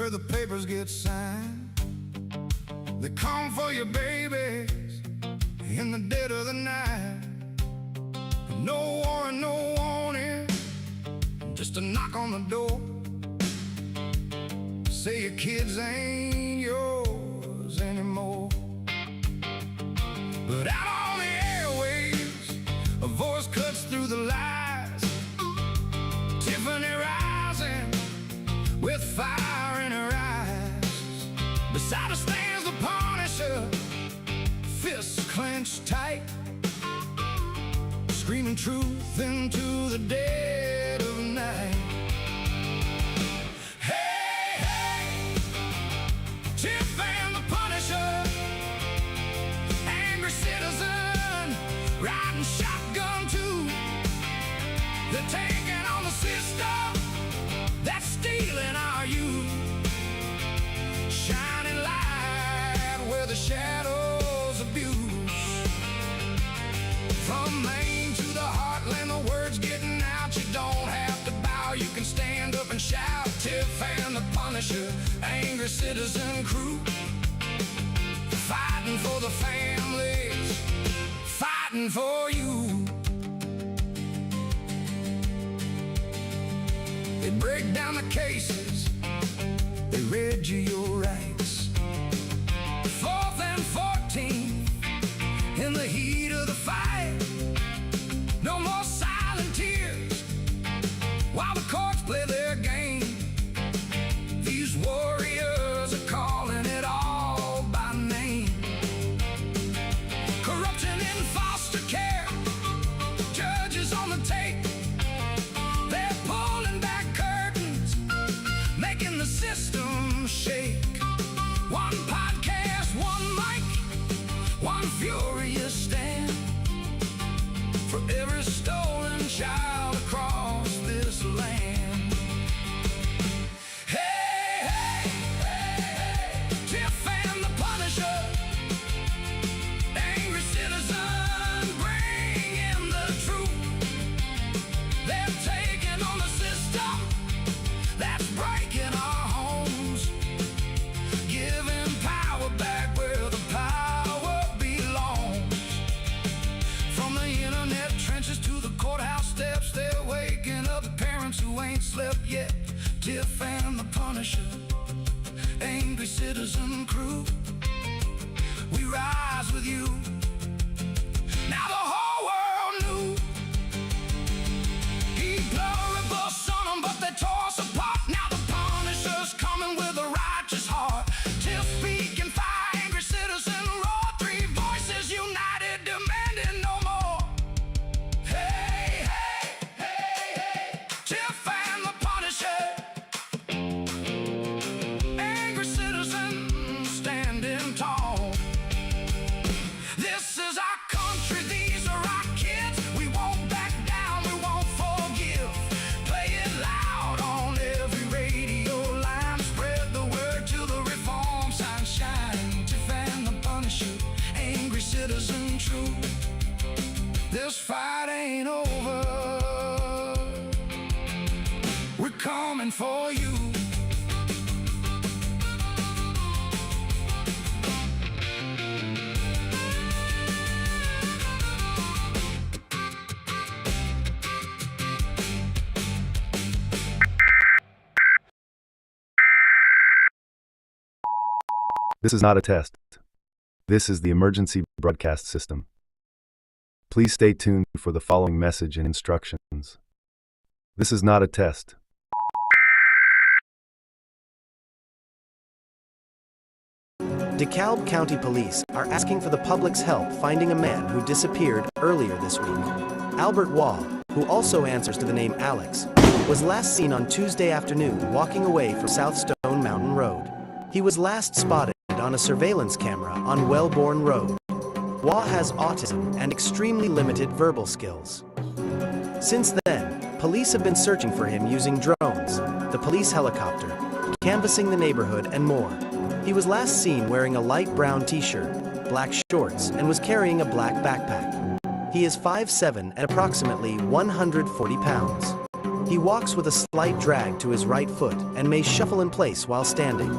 where the papers get signed. They come for your babies in the dead of the night. No warrant, no warning, just a knock on the door. Say your kids ain't yours anymore. But out on the airwaves, a voice cuts through the lies. Tiffany rising with fire in her eyes. Beside her stands the Punisher, fists clenched tight, screaming truth into the dead of night. Hey, hey, Tiff and the Punisher, angry citizen, riding shotgun too. They're taking on the system that's stealing our youth. Shining light where the shadows abuse. From Maine to the heartland, the word's getting out. You don't have to bow, you can stand up and shout. Tiff and the Punisher, angry citizen crew, fighting for the families, fighting for you. They break down the cases, they read you your rights. 4th and 14th, in the heat of the fight. No more silent tears while the courts play their game. These warriors are calling it all by name. Corruption in foster care, judges on the tape. They're pulling back curtains, making the system shake. One podcast, one mic, one furious stand for every stolen child across this land. Hey, hey, hey, hey, Tiff and the Punisher, angry citizen, bring in the truth. They're taking on the system that's breaking our homes, giving power back where the power belongs. From the internet trenches to the courthouse steps, they're waking up the parents who ain't slept yet. Tiff and the Punisher, angry citizen crew, we rise with you. Now the whole world knew. He blew a bus on them, but they tore us apart. Now the Punisher's coming with a righteous heart. Tiff speaking fire, angry citizen roar, 3 voices united, demanding no more. Hey, hey, hey, hey, Tiff and the Punisher, angry citizen standing tall. This is our country, these are our kids. We won't back down, we won't forgive. Play it loud on every radio line. Spread the word till the reform sign shine. Tiff and the Punisher, angry citizen true. This fight ain't over. We're coming for you. This is not a test. This is the emergency broadcast system. Please stay tuned for the following message and instructions. This is not a test. DeKalb County Police are asking for the public's help finding a man who disappeared earlier this week. Albert Waugh, who also answers to the name Alex, was last seen on Tuesday afternoon walking away from South Stone Mountain Road. He was last spotted on a surveillance camera on Wellborn Road. Waugh has autism and extremely limited verbal skills. Since then, police have been searching for him using drones, the police helicopter, canvassing the neighborhood, and more. He was last seen wearing a light brown t-shirt, black shorts, and was carrying a black backpack. He is 5'7" and approximately 140 pounds. He walks with a slight drag to his right foot and may shuffle in place while standing.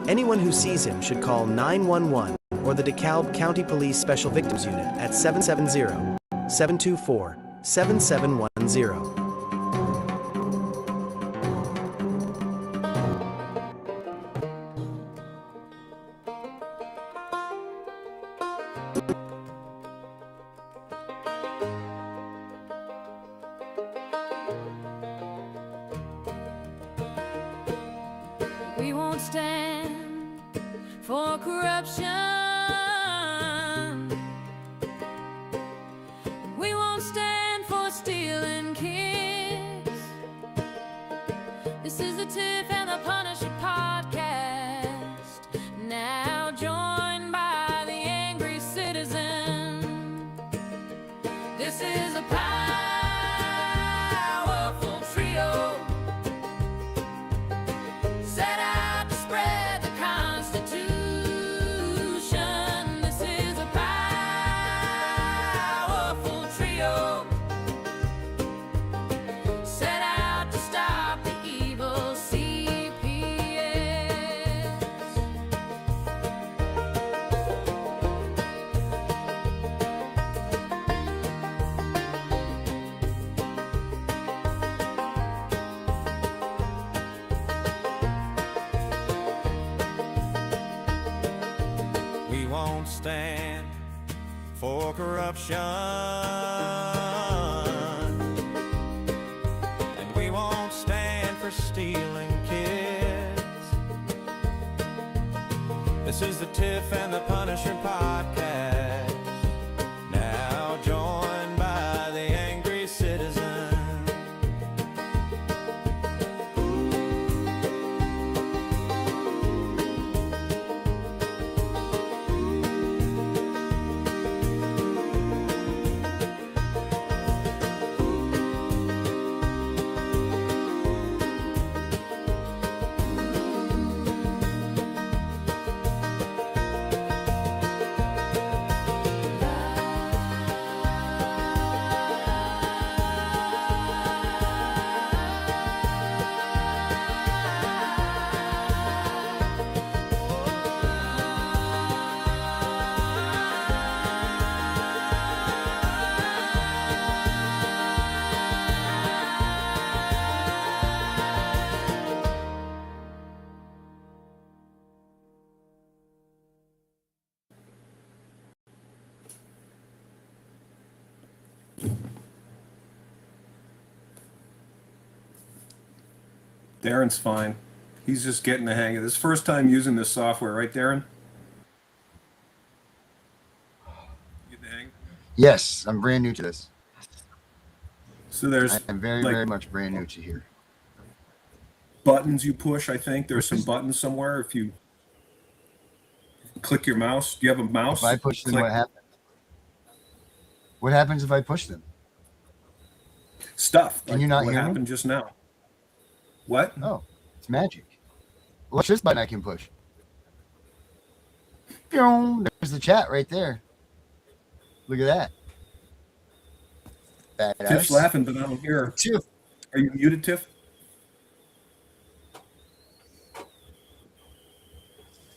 Anyone who sees him should call 911 or the DeKalb County Police Special Victims Unit at 770-724-7710. We won't stand for corruption. We won't stand for stealing kids. This is the Tiff and the Punisher podcast, now joined by the angry citizen. This is a powerful trio set out to spread the Constitution. This is a powerful trio set out to stop the evil CPS. We won't stand for corruption, and we won't stand for stealing kids. This is the Tiff and the Punisher podcast, now joined by the angry citizen. Darren's fine. He's just getting the hang of this. First time using this software, right, Darren? Get the hang? Yes, I'm brand new to this. So there's I'm very, like very much brand new to here. buttons you push, I think. There's some buttons somewhere. If you click your mouse. Do you have a mouse? If I push them, Click. what happens? What happens if I push them? Stuff. Can you not what hear me? happened just now? What? Oh, it's magic. What's this button I can push? There's the chat right there. Look at that. Badass. Tiff's laughing, but I don't hear her. Tiff. Are you muted, Tiff?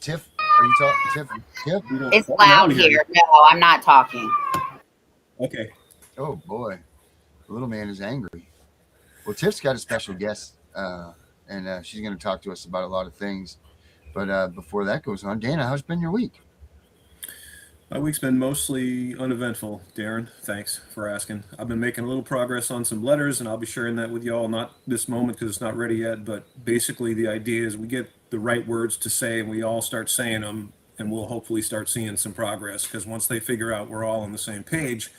Tiff, are you talking? Tiff? Tiff? We don't- It's oh, now loud we hear you. here. No, I'm not talking. Okay. Oh boy, the little man is angry. Well, Tiff's got a special guest, and she's going to talk to us about a lot of things. But before that goes on, Dana, how's been your week? My week's been mostly uneventful, Darren. Thanks for asking. I've been making a little progress on some letters, and I'll be sharing that with y'all. Not this moment because it's not ready yet, but basically the idea is we get the right words to say, and we all start saying them, and we'll hopefully start seeing some progress. Because once they figure out we're all on the same page,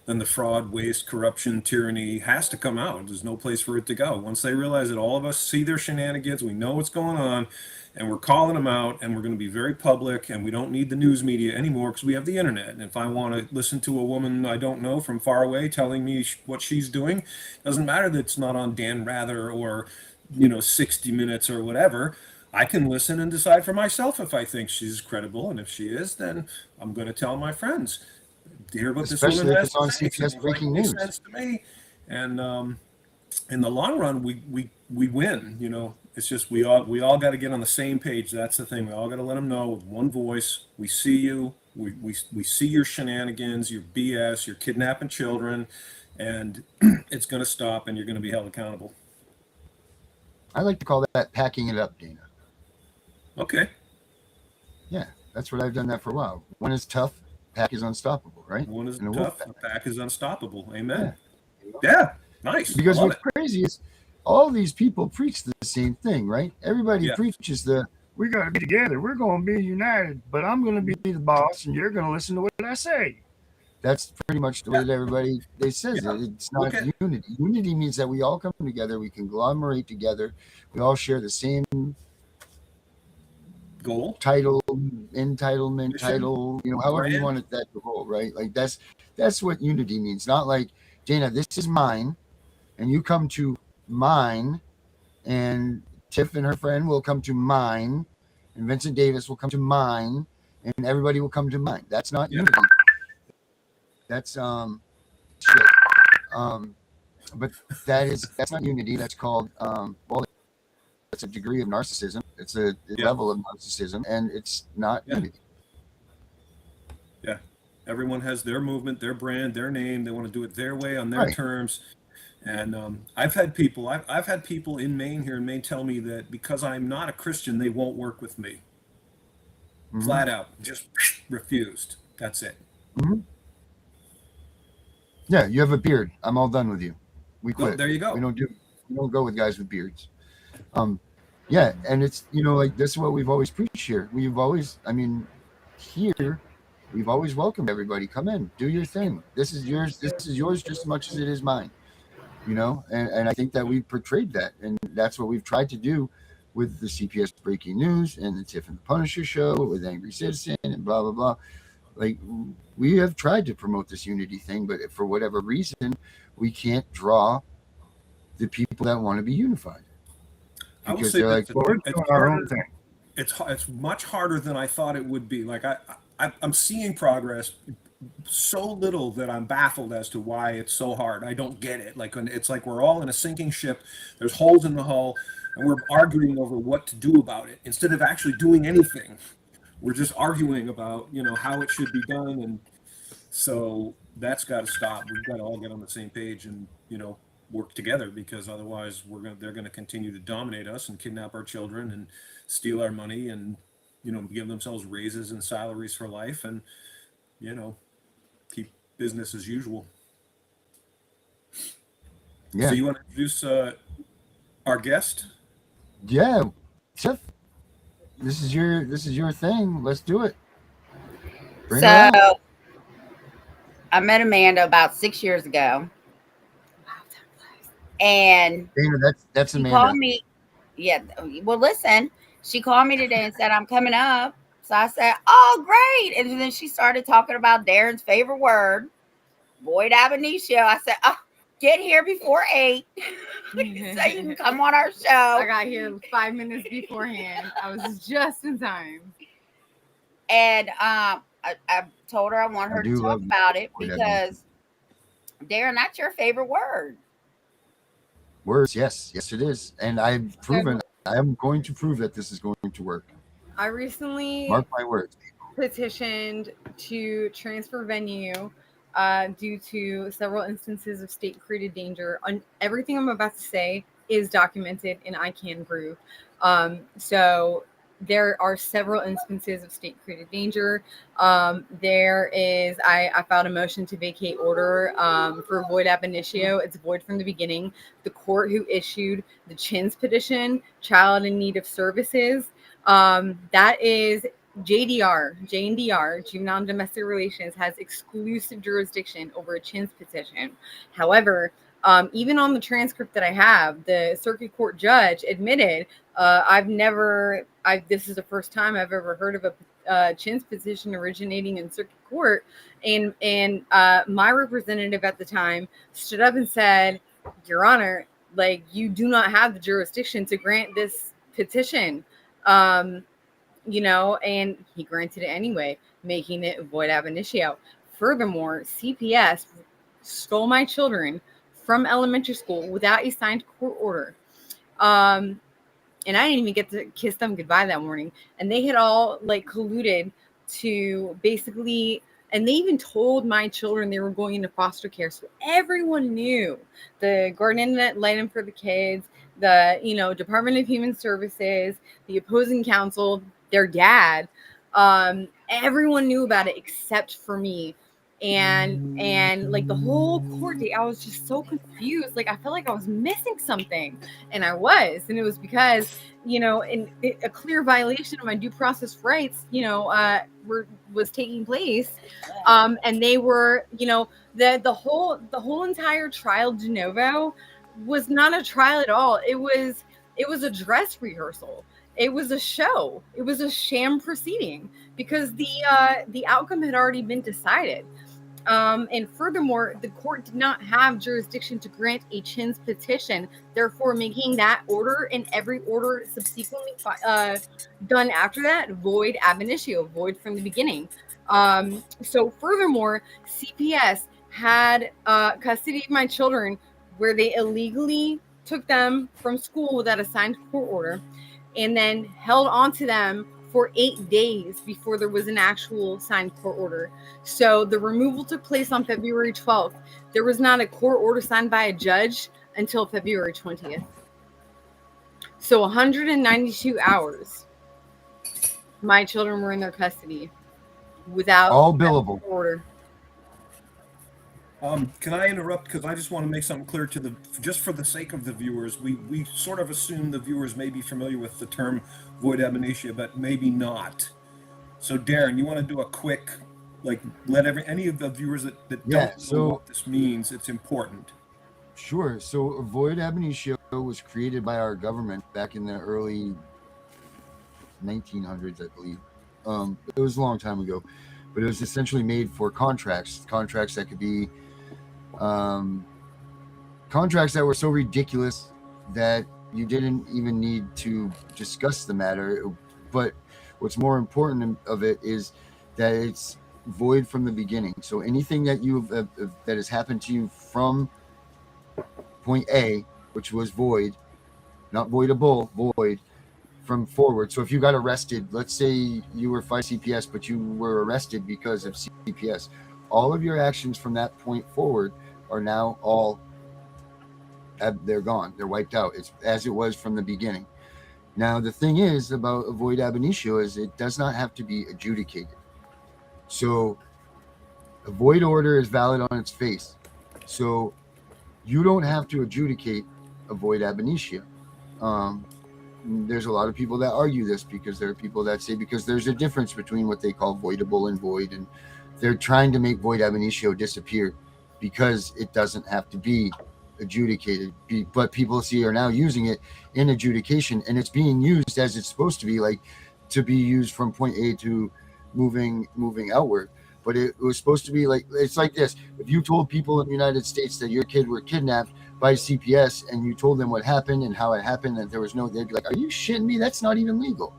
then the fraud, waste, corruption, tyranny has to come out. There's no place for it to go. Once they realize that all of us see their shenanigans, we know what's going on, and we're calling them out, and we're going to be very public, and we don't need the news media anymore because we have the internet. And if I want to listen to a woman I don't know from far away telling me what she's doing, doesn't matter that it's not on Dan Rather or 60 Minutes or whatever. I can listen and decide for myself if I think she's credible, and if she is, then I'm going to tell my friends. Hear what this Especially woman if has it's on to say. CPS It breaking makes news. sense to me. And in the long run, we win. You know, it's just we all got to get on the same page. That's the thing. We all got to let them know with one voice. We see you. We see your shenanigans, your BS, your kidnapping children, and it's going to stop, and you're going to be held accountable. I like to call that packing it up, Dana. Okay. Yeah, that's what I've done that for a while. One is tough, pack is unstoppable, right? One is And a tough, wolf a pack is unstoppable. Amen. Yeah. Yeah, nice. Because I love what's crazy is all these people preach the same thing, right? Everybody Yeah. preaches we got to be together. We're going to be united, but I'm going to be the boss and you're going to listen to what I say. That's pretty much the way that everybody says Yeah. it. It's not unity. Unity means that we all come together, we conglomerate together, we all share the same goal, title, entitlement, mission, title, however you want it, that the whole, right? Like that's what unity means. Not like, Dana, this is mine, and you come to mine, and Tiff and her friend will come to mine, and Vincent Davis will come to mine, and everybody will come to mine. That's not unity. That's shit. But that's not unity. That's called it's a degree of narcissism. It's a level of narcissism, and it's not unity. Yeah. Everyone has their movement, their brand, their name. They want to do it their way on their terms. And I've had people in Maine, here in Maine, tell me that because I'm not a Christian, they won't work with me. Mm-hmm. Flat out, just refused. That's it. Mm-hmm. Yeah, you have a beard. I'm all done with you. We quit. There you go. We don't go with guys with beards. Yeah, and it's like this is what we've always preached here. We've always welcomed everybody. Come in, do your thing. This is yours. This is yours just as much as it is mine. And I think that we portrayed that, and that's what we've tried to do with the CPS breaking news and the Tiff and The Punisher show with Angry Citizen and blah blah blah. Like, we have tried to promote this unity thing, but for whatever reason, we can't draw the people that want to be unified. Because they're like, well, we're doing our own thing. It's much harder than I thought it would be. Like I'm seeing progress, so little that I'm baffled as to why it's so hard. I don't get it. Like, it's like we're all in a sinking ship. There's holes in the hull, and we're arguing over what to do about it instead of actually doing anything. We're just arguing about how it should be done, and so that's got to stop. We've got to all get on the same page and work together, because otherwise they're going to continue to dominate us and kidnap our children and steal our money and give themselves raises and salaries for life and keep business as usual. Yeah. So you want to introduce our guest? Yeah, Tiff, this is your thing. Let's do it. Bring so I met Amanda about 6 years ago. And Dana, that's Amanda. She called me. Yeah. Well, listen, she called me today and said, I'm coming up. So I said, oh, great. And then she started talking about Darren's favorite word, void ab initio. I said, oh, get here before 8 so you can come on our show. I got here 5 minutes beforehand. I was just in time. And I told her I want her to talk about it because, Darren, that's your favorite word. Words, yes, it is, and I am going to prove that this is going to work. I recently, mark my words, petitioned to transfer venue due to several instances of state-created danger. Everything I'm about to say is documented in ICANN group. So there are several instances of state-created danger. There is, I filed a motion to vacate order for void ab initio. It's void from the beginning. The court who issued the Chins petition, Child in Need of Services, that is JNDR, Juvenile and Domestic Relations, has exclusive jurisdiction over a Chins petition. However, even on the transcript that I have, the circuit court judge admitted, this is the first time I've ever heard of a Chins petition originating in circuit court. And my representative at the time stood up and said, Your Honor, like, you do not have the jurisdiction to grant this petition. And he granted it anyway, making it void ab initio. Furthermore, CPS stole my children from elementary school without a signed court order. And I didn't even get to kiss them goodbye that morning. And they had all like colluded to basically, and they even told my children they were going into foster care. So everyone knew, the guardian ad litem for the kids, the, you know, Department of Human Services, the opposing counsel, their dad, everyone knew about it except for me. And like the whole court date, I was just so confused. Like I felt like I was missing something, and I was, and it was because, you know, a clear violation of my due process rights, you know, was taking place, and they were, you know, the whole entire trial de novo was not a trial at all. It was a dress rehearsal. It was a show. It was a sham proceeding because the outcome had already been decided. And furthermore, the court did not have jurisdiction to grant a Chin's petition, therefore making that order and every order subsequently done after that void ab initio, void from the beginning. So furthermore, CPS had custody of my children where they illegally took them from school without a signed court order and then held on to them for 8 days before there was an actual signed court order. So the removal took place on February 12th. There was not a court order signed by a judge until February 20th. So 192 hours, my children were in their custody without all billable order. Can I interrupt? Because I just want to make something clear to just for the sake of the viewers, we sort of assume the viewers may be familiar with the term void ab initio, but maybe not. So Darren, you want to do a quick, like, let any of the viewers that don't know what this means, it's important. Sure. So void ab initio was created by our government back in the early 1900s, I believe. It was a long time ago, but it was essentially made for contracts that could be contracts that were so ridiculous that you didn't even need to discuss the matter. But what's more important of it is that it's void from the beginning. So anything that that has happened to you from point A, which was void, not voidable, void, from forward. So if you got arrested, let's say you were fighting CPS, but you were arrested because of CPS, all of your actions from that point forward are now all, they're gone. They're wiped out. It's as it was from the beginning. Now, the thing is about a void ab initio is it does not have to be adjudicated. So a void order is valid on its face. So you don't have to adjudicate a void ab initio. There's a lot of people that argue this because there are people that say because there's a difference between what they call voidable and void, and they're trying to make void ab initio disappear because it doesn't have to be adjudicated. But people are now using it in adjudication, and it's being used as it's supposed to be, like to be used from point A to moving outward. But it was supposed to be like, it's like this. If you told people in the United States that your kid were kidnapped by CPS and you told them what happened and how it happened, that there was they'd be like, are you shitting me? That's not even legal.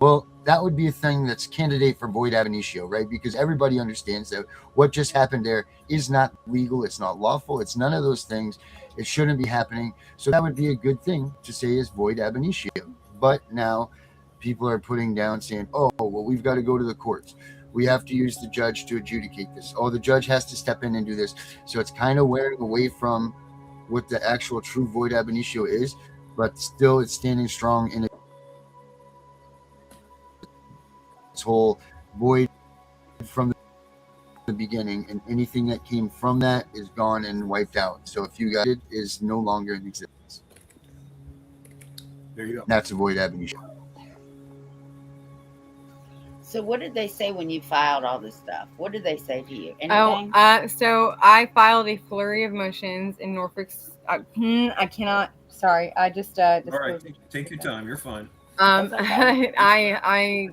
Well, that would be a thing that's candidate for void ab initio, right? Because everybody understands that what just happened there is not legal. It's not lawful. It's none of those things. It shouldn't be happening. So that would be a good thing to say is void ab initio. But now people are putting down saying, oh, well, we've got to go to the courts. We have to use the judge to adjudicate this. Oh, the judge has to step in and do this. So it's kind of wearing away from what the actual true void ab initio is, but still it's standing strong in its whole void from the beginning, and anything that came from that is gone and wiped out. So if you got it, is no longer in existence. There you go. That's a void ab initio. So what did they say when you filed all this stuff? What did they say to you? Anything? So I filed a flurry of motions in Norfolk's. I cannot. Sorry, I just. All right, take your time. You're fine. I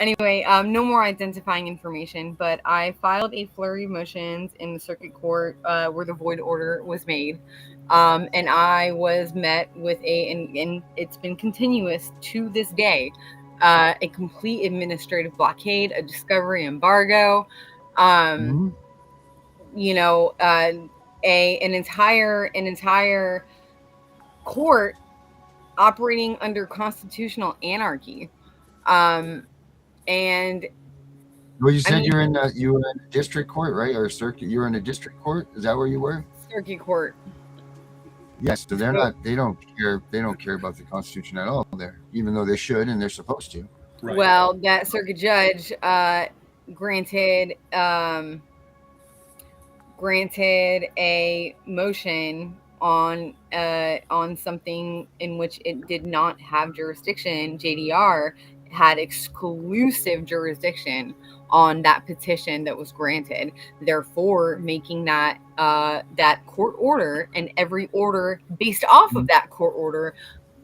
anyway, no more identifying information, but I filed a flurry of motions in the circuit court where the void order was made. And I was met with and it's been continuous to this day, a complete administrative blockade, a discovery embargo, you know, an entire court operating under constitutional anarchy. And Well, you said mean- you were in a district court, right, or circuit? You were in a district court. Is that where you were? circuit court. Yes. So they're not. They don't care. They don't care about the Constitution at all. There, even though they should and they're supposed to. Right. Well, that circuit judge granted a motion on something in which it did not have jurisdiction. JDR had exclusive jurisdiction on that petition that was granted, therefore making that court order and every order based off of that court order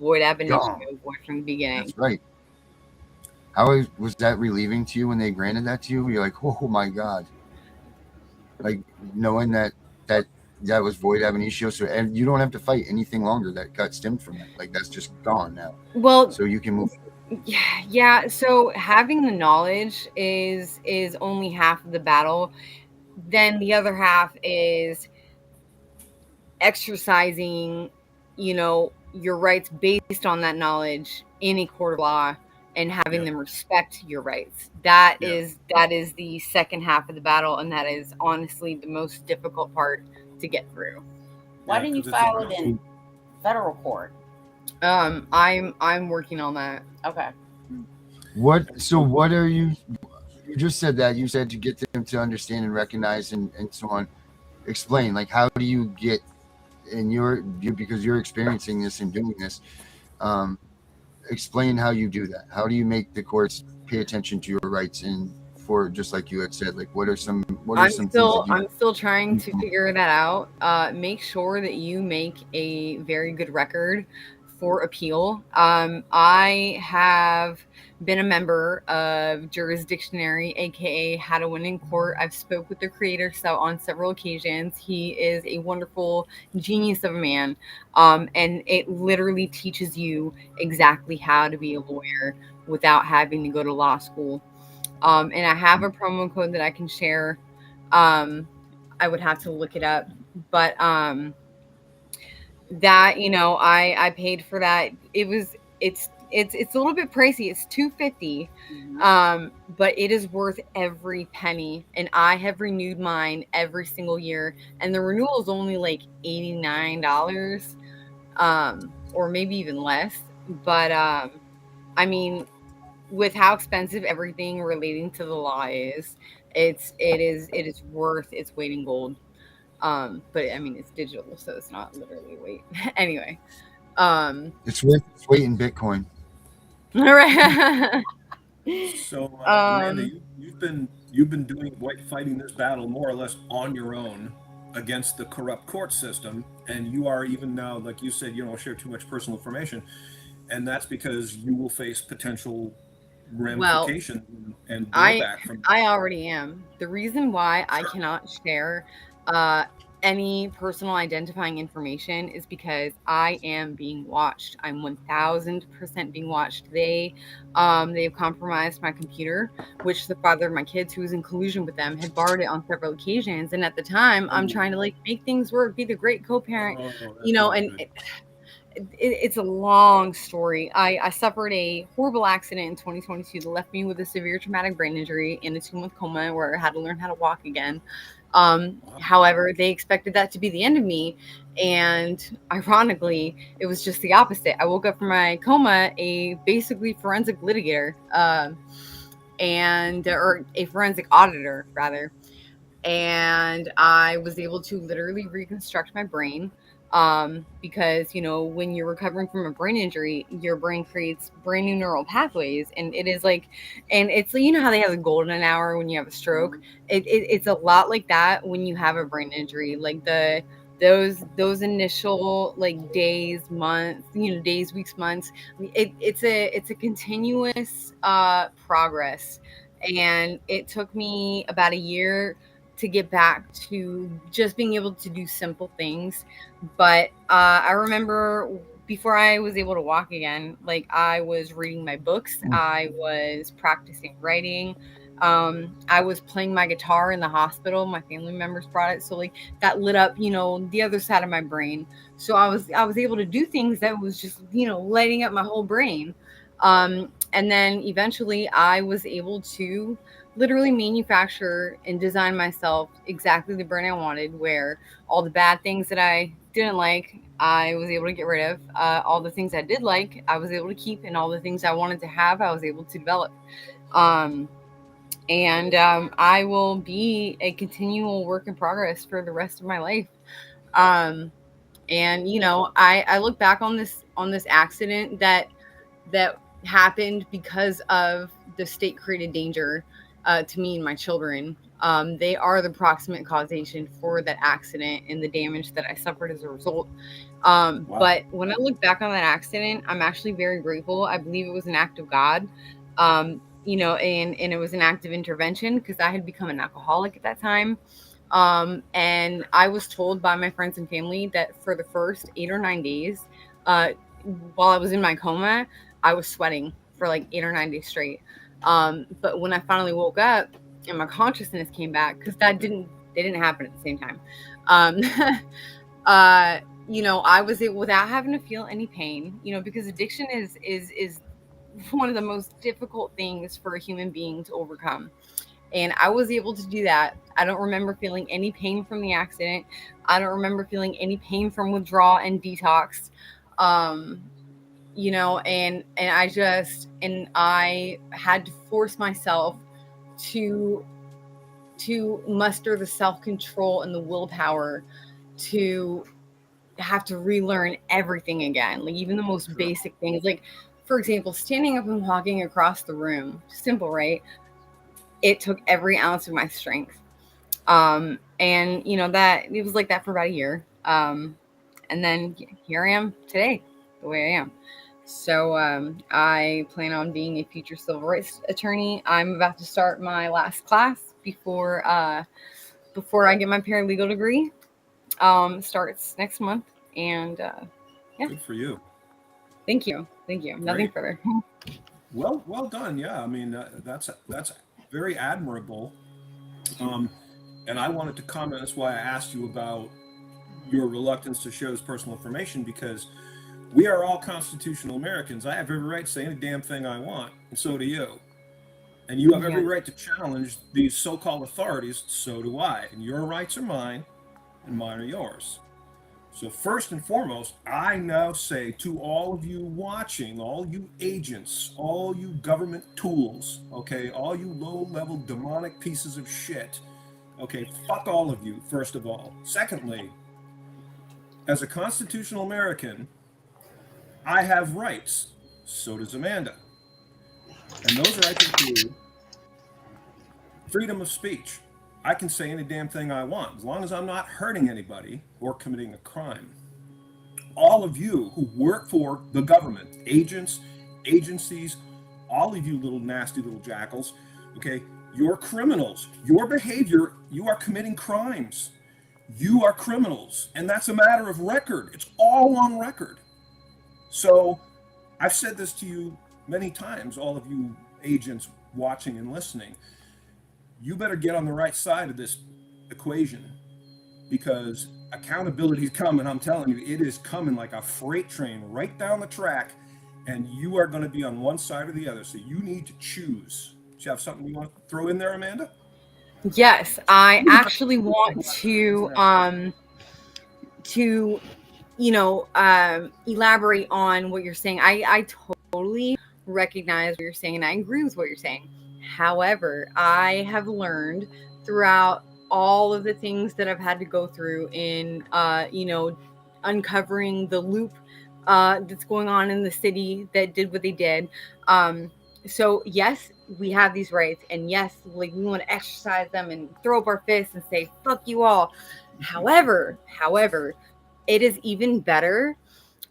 void ab initio, void from the beginning. That's right. How was that relieving to you when they granted that to you? You're like, oh my God. Like knowing that was void ab initio, so and you don't have to fight anything longer that got stemmed from it. Like that's just gone now. Well, so you can move. Yeah. So having the knowledge is only half of the battle. Then the other half is exercising, your rights based on that knowledge in a court of law and having them respect your rights. That is the second half of the battle, and that is honestly the most difficult part to get through. Why didn't you file it in federal court? I'm working on that. Okay. What are you just said that you said to get them to understand and recognize and so on. Explain, like, how do you get because you're experiencing this and doing this, explain how you do that. How do you make the courts pay attention to your rights? And for, just like you had said, like, what are some I'm still trying to figure that out. Make sure that you make a very good record for appeal. I have been a member of Jurisdictionary, aka How to Win in Court. I've spoke with the creator on several occasions. He is a wonderful genius of a man, and it literally teaches you exactly how to be a lawyer without having to go to law school. And I have a promo code that I can share. I would have to look it up, but that, I paid for that. It's a little bit pricey. It's $250, but it is worth every penny. And I have renewed mine every single year, and the renewal is only like $89, or maybe even less. But I mean, with how expensive everything relating to the law is, it is worth its weight in gold. But I mean, it's digital, so it's not literally weight. Anyway, it's worth its weight in Bitcoin. All right. So, Amanda, you've been fighting this battle more or less on your own against the corrupt court system, and you are even now, like you said, you don't share too much personal information, and that's because you will face potential ramification and blowback from. I already am. The reason why I cannot share any personal identifying information is because I am being watched. I'm 1000% being watched. They have compromised my computer, which the father of my kids, who was in collusion with them, had borrowed it on several occasions. And at the time, I'm trying to make things work, be the great co-parent, and it's a long story. I suffered a horrible accident in 2022 that left me with a severe traumatic brain injury in a 2-month coma where I had to learn how to walk again. However, they expected that to be the end of me, and ironically, it was just the opposite. I woke up from my coma a basically forensic litigator, or a forensic auditor rather, and I was able to literally reconstruct my brain. Because when you're recovering from a brain injury, your brain creates brand new neural pathways, and it is like, and it's, how they have the golden hour when you have a stroke. It's a lot like that when you have a brain injury, like those initial days, months, days, weeks, months. It's a continuous progress, and it took me about a year to get back to just being able to do simple things. But I remember before I was able to walk again, I was reading my books, I was practicing writing, I was playing my guitar in the hospital. My family members brought it, so like that lit up, the other side of my brain. So I was able to do things that was just, lighting up my whole brain. And then eventually I was able to literally manufacture and design myself exactly the brand I wanted, where all the bad things that I didn't like, I was able to get rid of. All the things I did like, I was able to keep, and all the things I wanted to have, I was able to develop. And I will be a continual work in progress for the rest of my life. And I look back on this accident that happened because of the state created danger to me and my children. They are the proximate causation for that accident and the damage that I suffered as a result. Wow. But when I look back on that accident, I'm actually very grateful. I believe it was an act of God. And it was an act of intervention because I had become an alcoholic at that time. And I was told by my friends and family that for the first 8 or 9 days, while I was in my coma, I was sweating for like 8 or 9 days straight. But when I finally woke up and my consciousness came back, because they didn't happen at the same time. I was able, without having to feel any pain, because addiction is one of the most difficult things for a human being to overcome. And I was able to do that. I don't remember feeling any pain from the accident. I don't remember feeling any pain from withdrawal and detox. And I had to force myself to muster the self-control and the willpower to have to relearn everything again. Like even the most basic things, like for example, standing up and walking across the room, simple, right? It took every ounce of my strength. And that it was like that for about a year. And then here I am today, the way I am. So I plan on being a future civil rights attorney. I'm about to start my last class before I get my paralegal degree. Starts next month, and yeah. Good for you. Thank you. Nothing Great. further. Well done. Yeah, I mean that's very admirable. And I wanted to comment. That's why I asked you about your reluctance to share this personal information, because we are all constitutional Americans. I have every right to say any damn thing I want, and so do you. And you have every right to challenge these so-called authorities. So do I. And your rights are mine, and mine are yours. So first and foremost, I now say to all of you watching, all you agents, all you government tools, okay, all you low-level demonic pieces of shit, okay, fuck all of you, first of all. Secondly, as a constitutional American, I have rights. So does Amanda. And those rights include freedom of speech. I can say any damn thing I want, as long as I'm not hurting anybody or committing a crime. All of you who work for the government, agents, agencies, all of you little nasty little jackals, okay, you're criminals. Your behavior, you are committing crimes. You are criminals, and that's a matter of record. It's all on record. So I've said this to you many times, all of you agents watching and listening. You better get on the right side of this equation, because accountability is coming. I'm telling you, it is coming like a freight train right down the track, and you are going to be on one side or the other. So you need to choose. Do you have something you want to throw in there, Amanda? Yes, I actually want to elaborate on what you're saying. I totally recognize what you're saying, and I agree with what you're saying. However, I have learned throughout all of the things that I've had to go through in, uncovering the loop that's going on in the city that did what they did. So yes, we have these rights, and yes, like we want to exercise them and throw up our fists and say, fuck you all. However, it is even better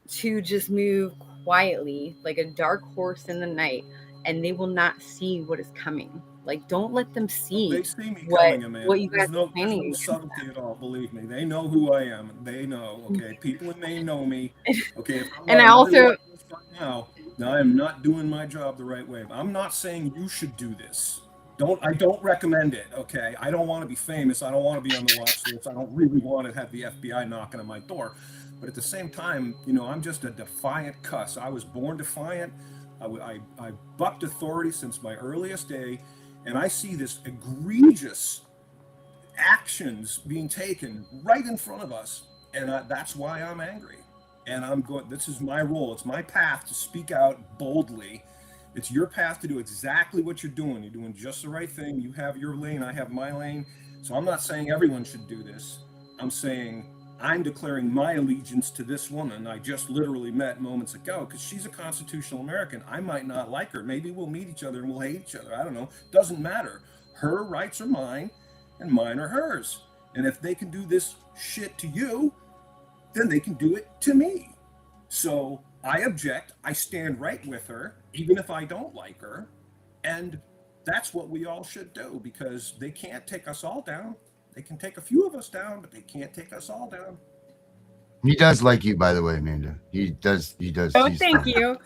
to just move quietly like a dark horse in the night, and they will not see what is coming. Like, don't let them see. They see me coming, Amanda. What you guys there's are planning. no subtlety at all, believe me. They know who I am. They know, okay? People in Maine know me. Okay, if I'm And I also right now I am not doing my job the right way. I'm not saying you should do this. I don't recommend it, okay? I don't want to be famous. I don't want to be on the watch list. I don't really want to have the FBI knocking on my door. But at the same time, I'm just a defiant cuss. I was born defiant. I bucked authority since my earliest day, and I see this egregious actions being taken right in front of us, and that's why I'm angry. And this is my role. It's my path to speak out boldly. It's your path to do exactly what you're doing. You're doing just the right thing. You have your lane, I have my lane. So I'm not saying everyone should do this. I'm saying I'm declaring my allegiance to this woman I just literally met moments ago, because she's a constitutional American. I might not like her. Maybe we'll meet each other and we'll hate each other. I don't know. Doesn't matter. Her rights are mine and mine are hers. And if they can do this shit to you, then they can do it to me. So I object. I stand right with her, even if I don't like her. And that's what we all should do, because they can't take us all down. They can take a few of us down, but they can't take us all down. He does like you, by the way, Amanda. He does. Oh, He's thank fine. you.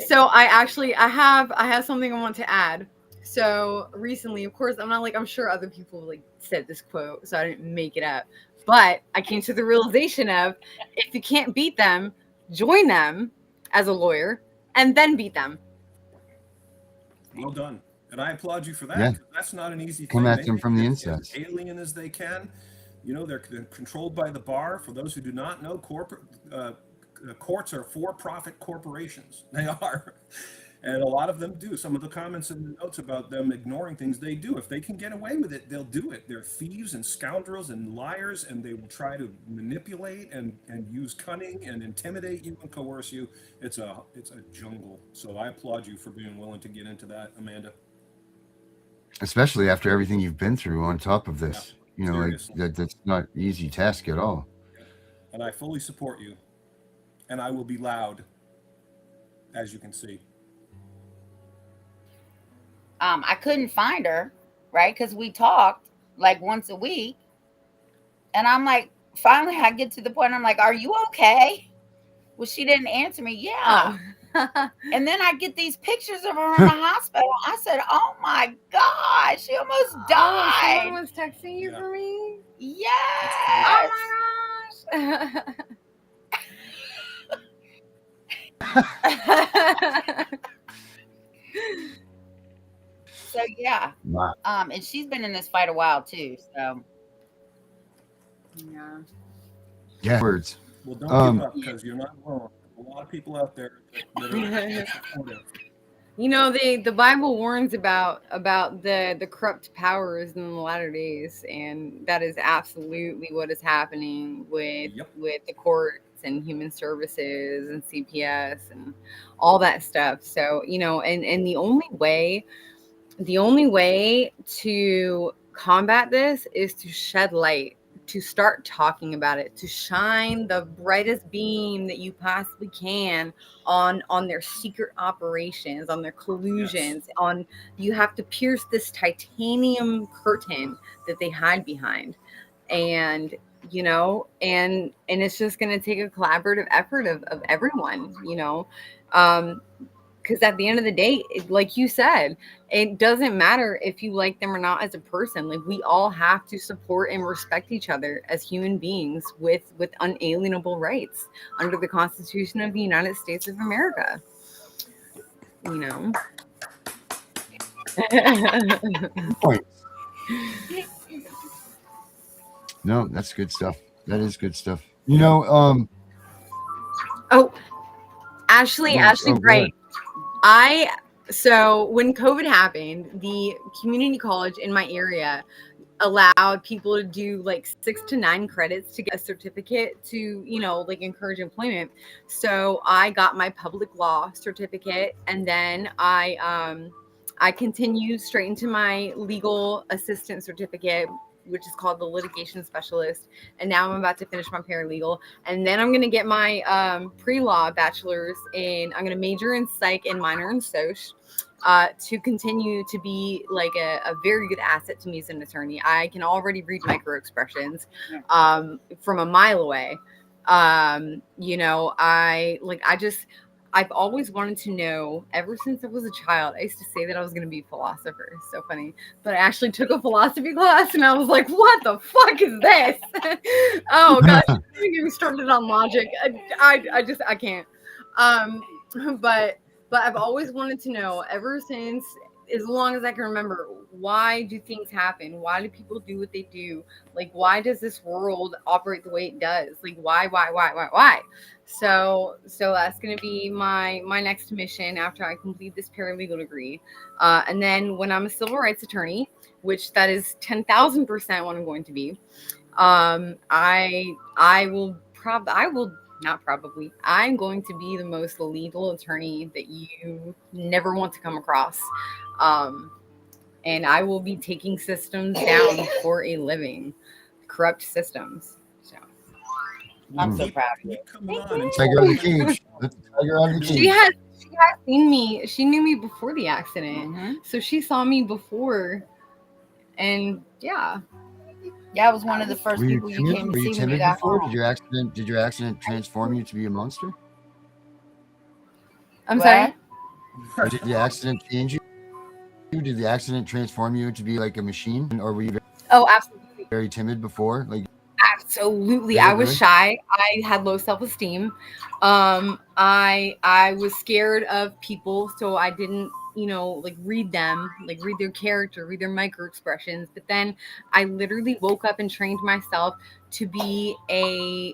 So I have something I want to add. So recently, of course, I'm sure other people like said this quote, so I didn't make it up. But I came to the realization of, if you can't beat them, join them as a lawyer and then beat them. Well done. And I applaud you for that. Yeah. That's not an easy thing. Come at them from the inside. As alien as they can. They're controlled by the bar. For those who do not know, courts are for-profit corporations. They are. And a lot of them do. Some of the comments in the notes about them ignoring things, they do. If they can get away with it, they'll do it. They're thieves and scoundrels and liars, and they will try to manipulate and use cunning and intimidate you and coerce you. It's a jungle. So I applaud you for being willing to get into that, Amanda. Especially after everything you've been through on top of this. That's not an easy task at all. And I fully support you. And I will be loud, as you can see. I couldn't find her, right? Because we talked like once a week. And I'm like, finally I get to the point, I'm like, are you okay? Well, she didn't answer me. Yeah. Oh. And then I get these pictures of her in the hospital. I said, oh my God, she almost died. Someone was texting you for me? Yes. Oh my gosh. So yeah. Wow. And she's been in this fight a while too. So yeah. Yeah. Words. Well, don't give up, because you're not alone. A lot of people out there that are supportive. The Bible warns about the corrupt powers in the latter days, and that is absolutely what is happening with the courts and human services and CPS and all that stuff. So, and the only way to combat this is to shed light, to start talking about it, to shine the brightest beam that you possibly can on their secret operations, on their collusions, you have to pierce this titanium curtain that they hide behind. And and it's just going to take a collaborative effort of everyone, because at the end of the day, like you said, it doesn't matter if you like them or not as a person. Like, we all have to support and respect each other as human beings with unalienable rights under the Constitution of the United States of America. Point. No, that's good stuff. That is good stuff. Oh, Ashley, right. So when COVID happened, the community college in my area allowed people to do like 6 to 9 credits to get a certificate to, encourage employment. So I got my public law certificate, and then I continued straight into my legal assistant certificate, which is called the litigation specialist. And now I'm about to finish my paralegal. And then I'm going to get my pre-law bachelor's I'm going to major in psych and minor in soc, to continue to be like a very good asset to me as an attorney. I can already read micro expressions from a mile away. I've always wanted to know, ever since I was a child. I used to say that I was going to be a philosopher. So funny. But I actually took a philosophy class and I was like, what the fuck is this? Oh, gosh. Don't get me started on logic. I can't. But I've always wanted to know, ever since, as long as I can remember, why do things happen? Why do people do what they do? Like, why does this world operate the way it does? Like, why? So that's going to be my next mission after I complete this paralegal degree. And then when I'm a civil rights attorney, which that is 10,000% what I'm going to be, I'm going to be the most legal attorney that you never want to come across. And I will be taking systems down for a living, corrupt systems. So I'm so proud of you. Tiger out of the cage. Let the tiger out of the cage. she has seen me. She knew me before the accident, Mhm. so she saw me before, and yeah. Yeah, I was one of the first Were you people you timid? came Were to see you when you timid got before? home. Did your accident transform you to be a monster? I'm What? sorry. Or did the accident change you? Did the accident transform you to be like a machine, or were you Oh, absolutely. very timid before? Like, Absolutely. Really? I was shy. I had low self-esteem. I was scared of people, so I didn't, like read them, like read their character, read their micro expressions. But then I literally woke up and trained myself to be a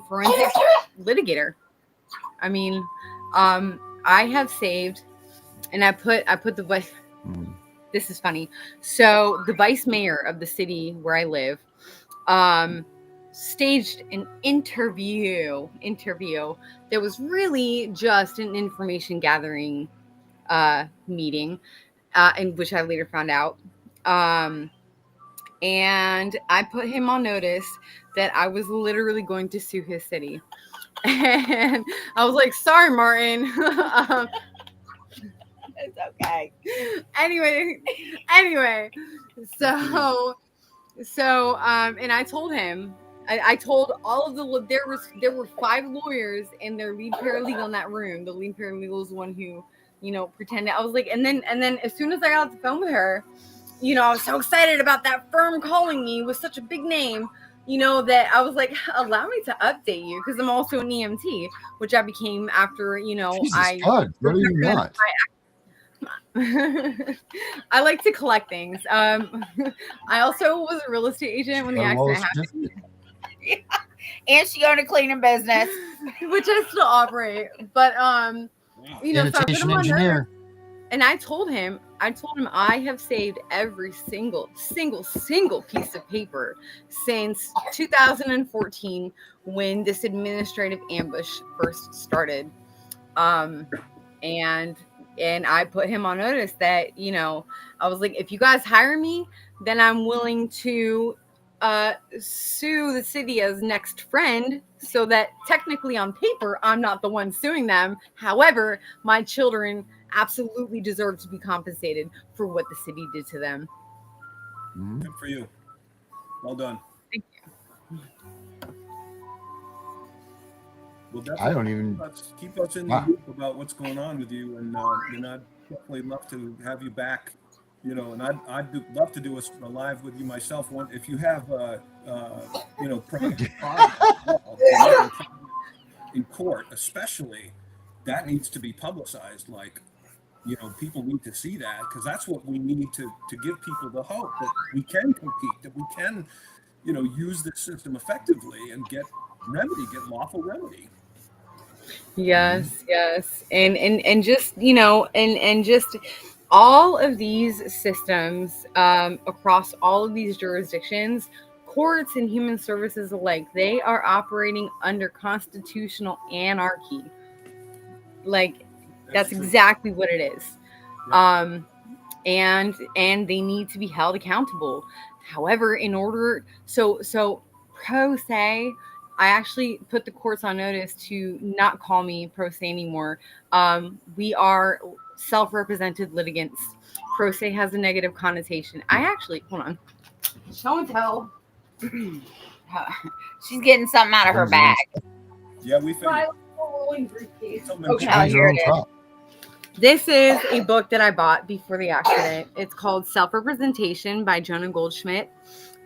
forensic litigator. I mean, I have saved, and I put the vice. This is funny. So the vice mayor of the city where I live staged an interview that was really just an information gathering meeting, in which I later found out. And I put him on notice that I was literally going to sue his city. And I was like, sorry, Martin. It's okay. Anyway, and I told him, I told all of there were 5 lawyers and their lead paralegal in that room. The lead paralegal is the one who, pretended. I was like, and then as soon as I got off the phone with her, I was so excited about that firm calling me with such a big name, that I was like, allow me to update you, because I'm also an EMT, which I became after, Jesus God, what are you not? I like to collect things. I also was a real estate agent when the accident happened. And she owned a cleaning business, which I still operate. But so I put him on engineer. notice, and I told him I have saved every single piece of paper since 2014, when this administrative ambush first started. And I put him on notice that, I was like, if you guys hire me, then I'm willing to sue the city as next friend, so that technically on paper, I'm not the one suing them. However, my children absolutely deserve to be compensated for what the city did to them. Good for you. Well done. Thank you. Well, I don't even keep us in the loop about what's going on with you, and I'd definitely love to have you back. And I'd love to do a live with you myself. If you have in court, especially, that needs to be publicized. Like, people need to see that, because that's what we need to give people the hope that we can compete, that we can, use this system effectively and get lawful remedy. Yes. And just, and just all of these systems, across all of these jurisdictions, courts and human services alike, they are operating under constitutional anarchy. Like, that's exactly what it is. Yeah. And they need to be held accountable. However, so pro se, I actually put the courts on notice to not call me pro se anymore. We are self-represented litigants. Pro se has a negative connotation. Hold on. Show and tell. She's getting something out of her bag. Yeah, we found. rolling briefcase. Something Okay. Oh, These are here on it is. top. This is a book that I bought before the accident. It's called Self-Representation by Jonah Goldschmidt.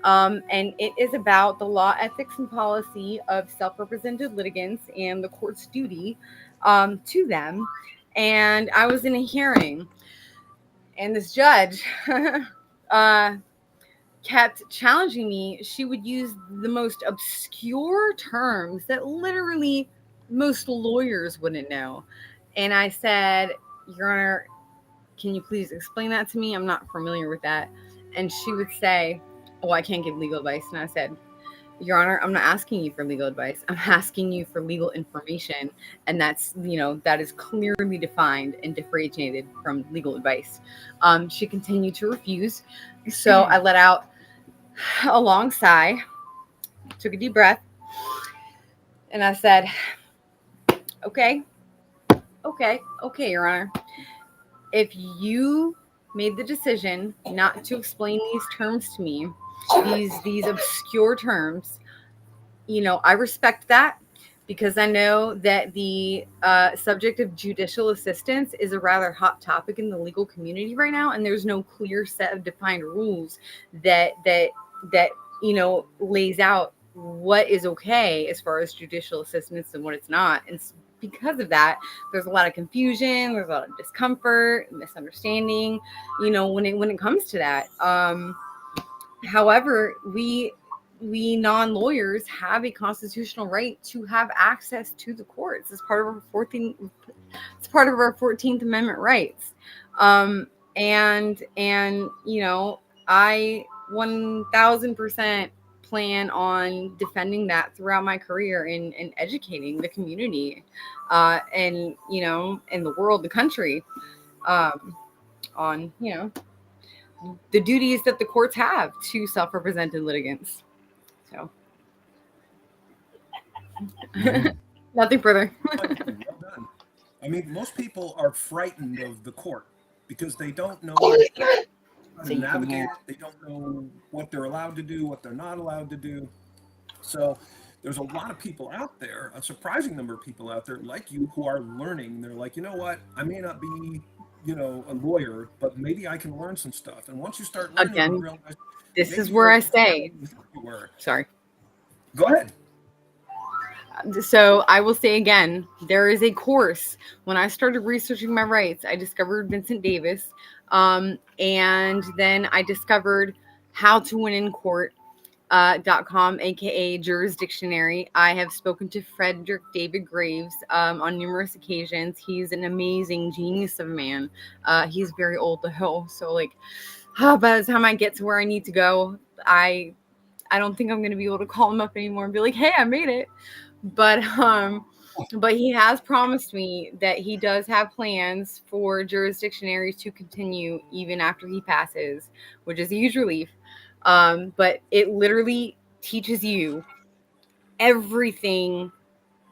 And it is about the law, ethics, and policy of self-represented litigants and the court's duty to them. And I was in a hearing, and this judge kept challenging me. She would use the most obscure terms that literally most lawyers wouldn't know. And I said, Your Honor, can you please explain that to me? I'm not familiar with that. And she would say, Oh, I can't give legal advice. And I said, Your Honor, I'm not asking you for legal advice. I'm asking you for legal information. And that's, that is clearly defined and differentiated from legal advice. She continued to refuse. So I let out a long sigh, took a deep breath, and I said, okay, Your Honor. If you made the decision not to explain these terms to me, these obscure terms, I respect that, because I know that the subject of judicial assistance is a rather hot topic in the legal community right now, and there's no clear set of defined rules that lays out what is okay as far as judicial assistance and what it's not. And because of that, there's a lot of confusion, there's a lot of discomfort, misunderstanding, when it comes to that. However, we non-lawyers have a constitutional right to have access to the courts as part of our 14th Amendment rights. And I 1000% plan on defending that throughout my career and educating the community and in the world, the country, on the duties that the courts have to self-represented litigants. So nothing further. Well done. I mean, most people are frightened of the court because they don't know how to navigate it. They don't know what they're allowed to do, what they're not allowed to do. So there's a lot of people out there, a surprising number of people out there like you, who are learning. They're like, you know what? I may not be, a lawyer, but maybe I can learn some stuff. And once you start learning, Again, you realize this maybe is where I you're say, you thought you were. sorry. Go ahead. So I will say again, there is a course. When I started researching my rights, I discovered Vincent Davis. And then I discovered How to Win in Court. .com, aka Jurisdictionary. I have spoken to Frederick David Graves on numerous occasions. He's an amazing genius of a man. He's very old though, so by the time I get to where I need to go, I don't think I'm going to be able to call him up anymore and be like, hey, I made it. But he has promised me that he does have plans for Jurisdictionary to continue even after he passes, which is a huge relief. But it literally teaches you everything.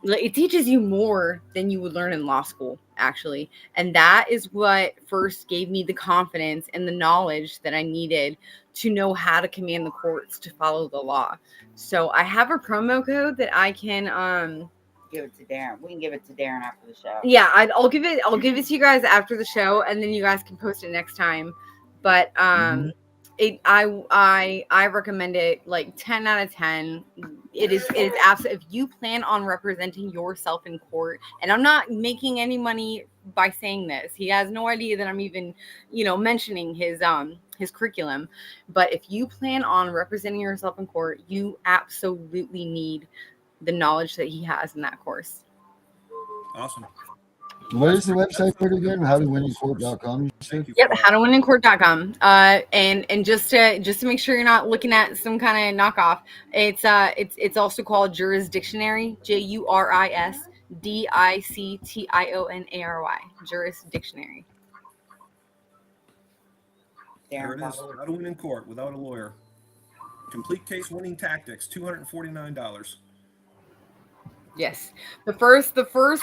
It teaches you more than you would learn in law school, actually. And that is what first gave me the confidence and the knowledge that I needed to know how to command the courts to follow the law. So I have a promo code that I can Give it to Darren. We can give it to Darren after the show. yeah, I'll give it to you guys after the show, and then you guys can post it next time. But I recommend it 10 out of 10. It is absolutely, if you plan on representing yourself in court, and I'm not making any money by saying this. He has no idea that I'm even, mentioning his curriculum. But if you plan on representing yourself in court, you absolutely need the knowledge that he has in that course. Awesome. What is the website for it again? HowToWinInCourt.com. Yep, HowToWinInCourt.com. And just to make sure you're not looking at some kind of knockoff, it's also called Jurisdictionary, Jurisdictionary, Jurisdictionary. There it is. How to Win in Court Without a Lawyer. Complete Case Winning Tactics, $249. Yes. The first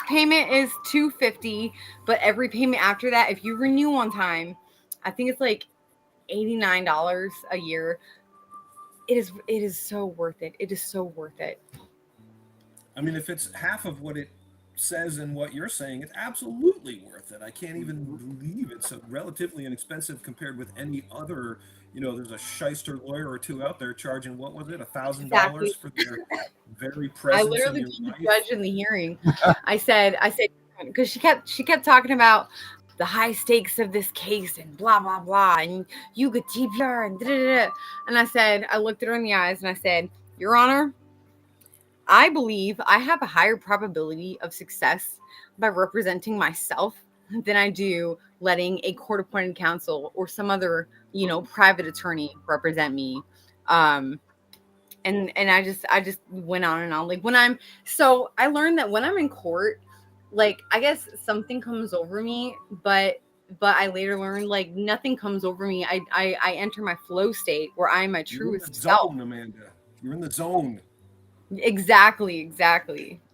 payment is $250, but every payment after that, if you renew on time, I think it's $89 a year. It is so worth it. It is so worth it. I mean, if it's half of what it says and what you're saying, it's absolutely worth it. I can't even believe it's a relatively inexpensive compared with any other. There's a shyster lawyer or two out there charging, what was it, $1,000 Exactly. for their very I presence in literally your told the life. judge in the hearing. I said, because she kept talking about the high stakes of this case and blah blah blah, and you could TPR and da da da. And I looked at her in the eyes and I said, Your Honor, I believe I have a higher probability of success by representing myself than I do letting a court-appointed counsel or some other, private attorney represent me. And I just went on and on. Like I learned that when I'm in court, like I guess something comes over me, but I later learned like nothing comes over me. I enter my flow state where I'm my You're in the truest self. zone, Amanda. You're in the zone. Exactly.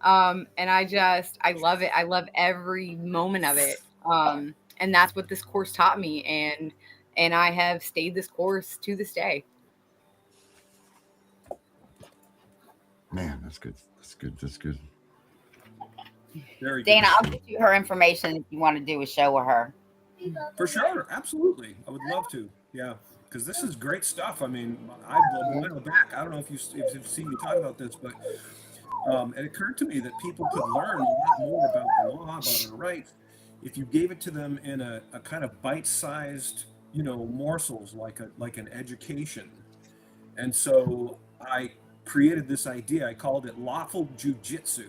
And I love it. I love every moment of it. And that's what this course taught me, and I have stayed this course to this day. Man, that's good. That's good. Very good. Dana, I'll get you her information if you want to do a show with her. For sure, absolutely. I would love to. Yeah, because this is great stuff. I mean, I went back. I don't know if you've seen me talk about this, but it occurred to me that people could learn a lot more about the law, about our rights, if you gave it to them in a kind of bite-sized, morsels, like an education. And so I created this idea. I called it lawful jujitsu.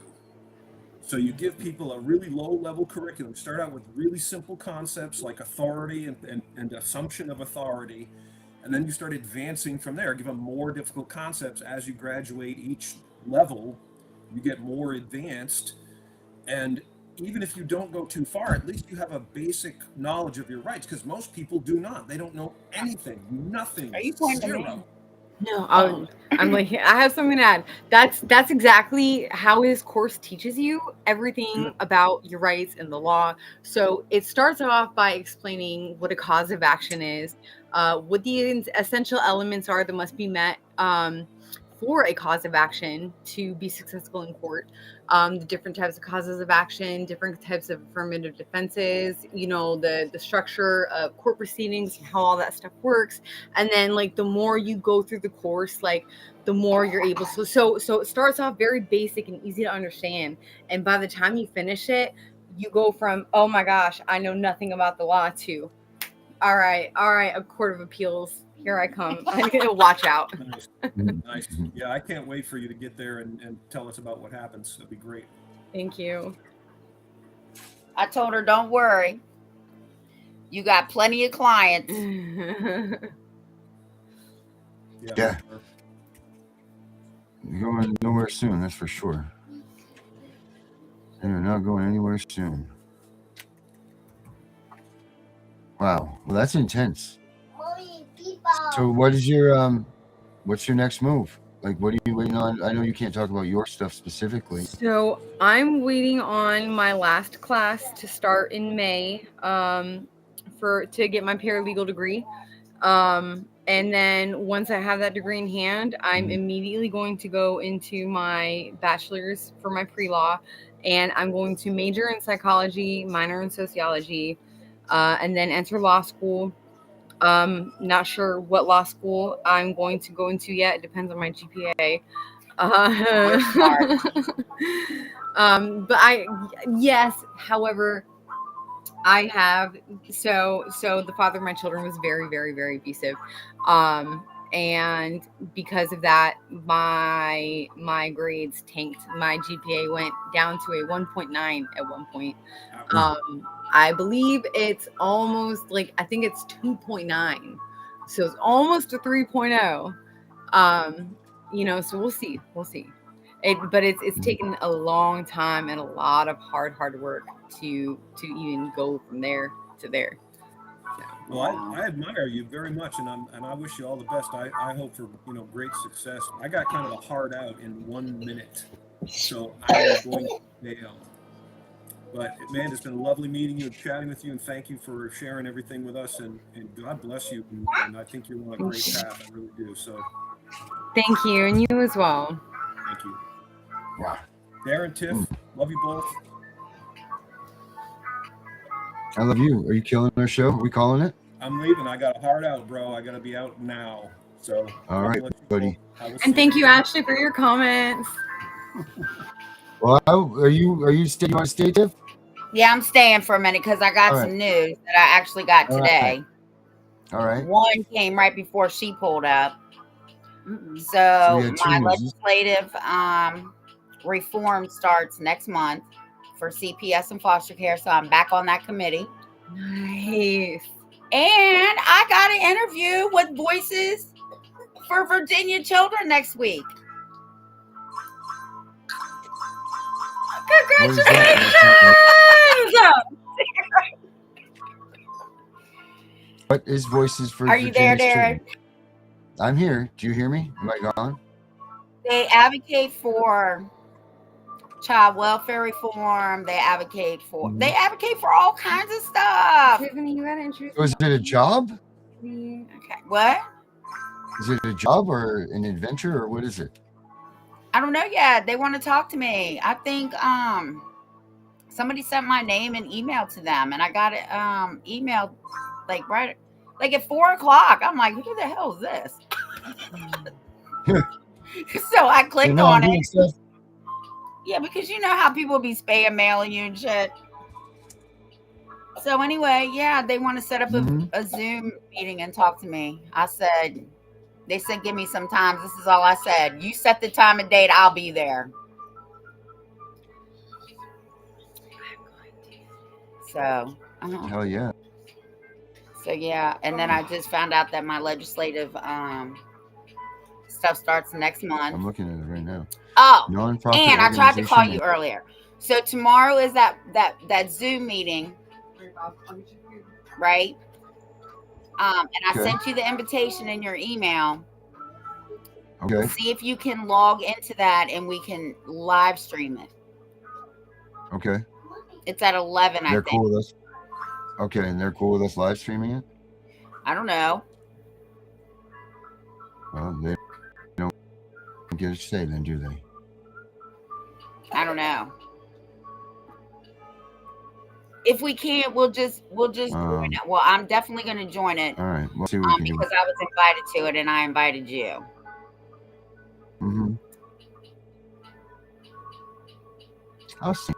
So you give people a really low-level curriculum. Start out with really simple concepts like authority and assumption of authority, and then you start advancing from there. Give them more difficult concepts as you graduate each level. You get more advanced, and even if you don't go too far, at least you have a basic knowledge of your rights, because most people do not. They don't know anything, nothing, Are you pointing to me? zero. No, I'm like, I have something to add. That's exactly how his course teaches you everything about your rights and the law. So it starts off by explaining what a cause of action is, what the essential elements are that must be met for a cause of action to be successful in court, the different types of causes of action, different types of affirmative defenses, the structure of court proceedings, how all that stuff works. And then like the more you go through the course, like the more you're able to. So it starts off very basic and easy to understand. And by the time you finish it, you go from, oh my gosh, I know nothing about the law, to, all right, a court of appeals. Here I come. I'm gonna watch out. Nice. Yeah, I can't wait for you to get there and tell us about what happens. That'd be great. Thank you. I told her, don't worry. You got plenty of clients. Yeah. You're going nowhere soon, that's for sure. And you're not going anywhere soon. Wow. Well, that's intense. So what is your what's your next move? Like, what are you waiting on? I know you can't talk about your stuff specifically. So I'm waiting on my last class to start in May to get my paralegal degree. And then once I have that degree in hand, I'm immediately going to go into my bachelor's for my pre-law, and I'm going to major in psychology, minor in sociology, and then enter law school. Not sure what law school I'm going to go into yet. It depends on my GPA. However, I have, so the father of my children was very, very, very abusive. And because of that, my grades tanked. My GPA went down to a 1.9 at one point. I believe it's almost like, I think it's 2.9. So it's almost a 3.0. So we'll see. But it's taken a long time and a lot of hard work to even go from there to there. So. Well, I admire you very much, and I wish you all the best. I hope for great success. I got kind of a hard out in 1 minute, so I'm going to fail. But man, it's been lovely meeting you and chatting with you, and thank you for sharing everything with us. And God bless you. And I think you're on a great path. I really do. So thank you, and you as well. Thank you. Wow. Darren, Tiff, love you both. I love you. Are you killing our show? Are we calling it? I'm leaving. I got a hard out, bro. I gotta be out now. So All right, buddy. And thank you, Ashley, for your comments. Well, are you stay? You want to stay, Tiff? Yeah, I'm staying for a minute because I got some news that I actually got today. All right. One came right before she pulled up. So my legislative reform starts next month for CPS and foster care. So I'm back on that committee. Nice. And I got an interview with Voices for Virginia Children next week. Congratulations! What is Voices for Are you there, Darren? I'm here. Do you hear me? Am I gone? They advocate for child welfare reform. They advocate for all kinds of stuff. Tiffany, you gotta introduce. Was it a job? Okay. What? Is it a job or an adventure or what is it? I don't know yet. They want to talk to me. I think somebody sent my name and email to them, and I got it emailed like at 4 o'clock. I'm like, who the hell is this? So I clicked on it. Stuff. Yeah, because you know how people be spam mailing you and shit. So anyway, yeah, they want to set up a Zoom meeting and talk to me. They said, give me some time. This is all I said. You set the time and date, I'll be there. So, hell yeah. So yeah, and then I just found out that my legislative stuff starts next month. I'm looking at it right now. Oh, and I tried to call you earlier. So tomorrow is that Zoom meeting, right? And I sent you the invitation in your email. Okay. See if you can log into that and we can live stream it. Okay. It's at 11, I think. They're cool with us. Okay, and they're cool with us live streaming it? I don't know. Well, they don't get a say then, do they? I don't know. If we can't, we'll just join it. Well, I'm definitely going to join it. All right, we'll see what we can do. Because I was invited to it, and I invited you. Mm-hmm. I'll see.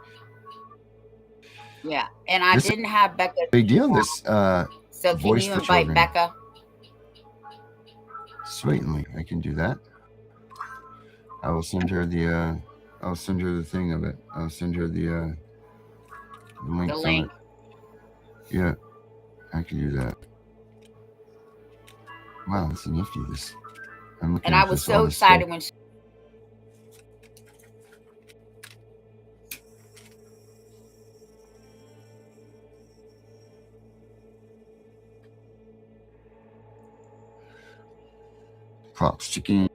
Yeah, and I didn't have Becca. Big deal. This so can you invite Becca? Certainly, I can do that. I will send her the. I'll send her the thing of it. I'll send her the link. The link. Yeah, I can do that. Wow, that's nifty. This. I'm looking. And I was so excited when she. Clock's ticking.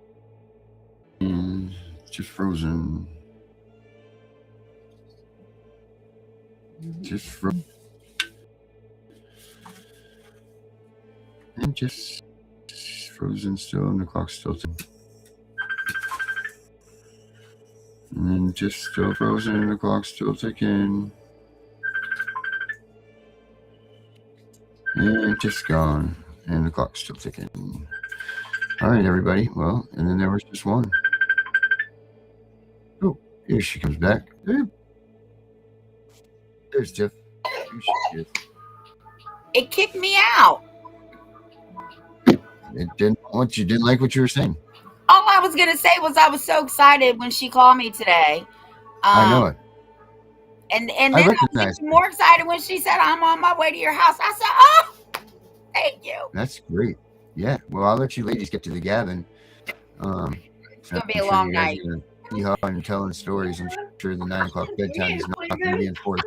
Just frozen. Just frozen. And just frozen still, and the clock's still ticking. And then just still frozen, and the clock's still ticking. And just gone, and the clock's still ticking. All right, everybody. Well, and then there was just one. Oh, here she comes back. There's Tiff. It kicked me out. It didn't like what you were saying. All I was gonna say was I was so excited when she called me today. I know it. And then I was more excited when she said, "I'm on my way to your house." I said, "Oh, thank you." That's great. Yeah. Well, I'll let you ladies get to the Gavin. It's gonna be a long night. And telling stories. I'm sure the 9 o'clock bedtime is not going to be enforced.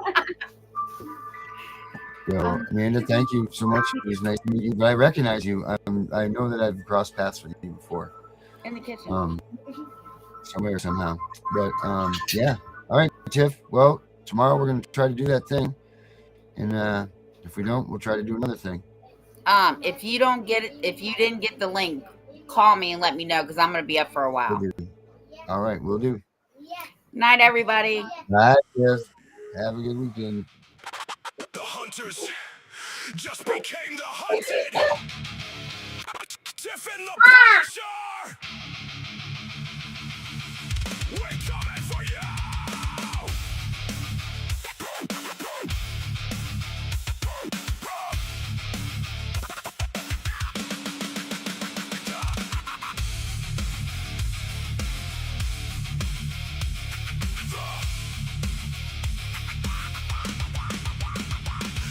So, Amanda, thank you so much. It was nice to meet you. But I recognize you. I know that I've crossed paths with you before. In the kitchen. Somewhere, somehow. But yeah. All right, Tiff. Well, tomorrow we're going to try to do that thing. And if we don't, we'll try to do another thing. If you don't get it, if you didn't get the link, call me and let me know because I'm going to be up for a while. We'll do. All right, we'll do. Night, everybody. Night, Tiff. Have a good weekend. hunters just became the hunted. Tiff and The Punisher, we're coming for you.